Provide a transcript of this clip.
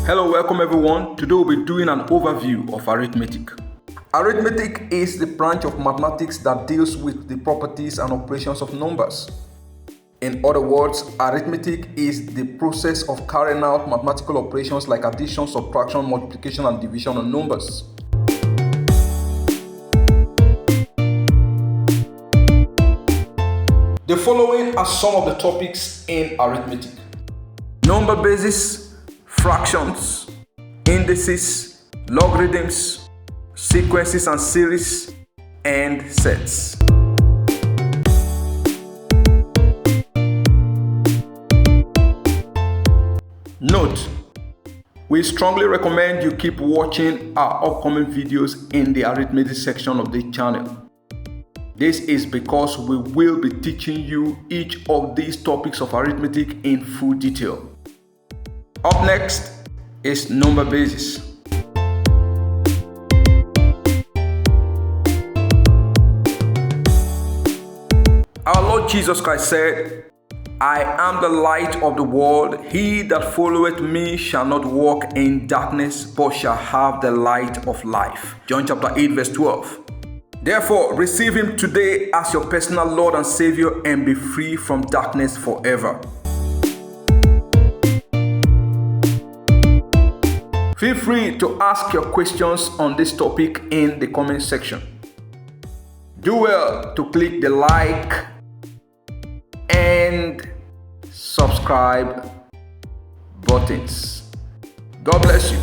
Hello, welcome everyone. Today we'll be doing an overview of arithmetic. Arithmetic is the branch of mathematics that deals with the properties and operations of numbers. In other words, arithmetic is the process of carrying out mathematical operations like addition, subtraction, multiplication, and division on numbers. The following are some of the topics in arithmetic: number bases, fractions, indices, logarithms, sequences and series, and sets. Note: we strongly recommend you keep watching our upcoming videos in the arithmetic section of the channel. This is because we will be teaching you each of these topics of arithmetic in full detail. Up next is number bases. Our Lord Jesus Christ said, "I am the light of the world. He that followeth me shall not walk in darkness, but shall have the light of life." John chapter 8 verse 12. Therefore, receive him today as your personal Lord and Savior and be free from darkness forever. Feel free to ask your questions on this topic in the comment section. Do well to click the like and subscribe buttons. God bless you.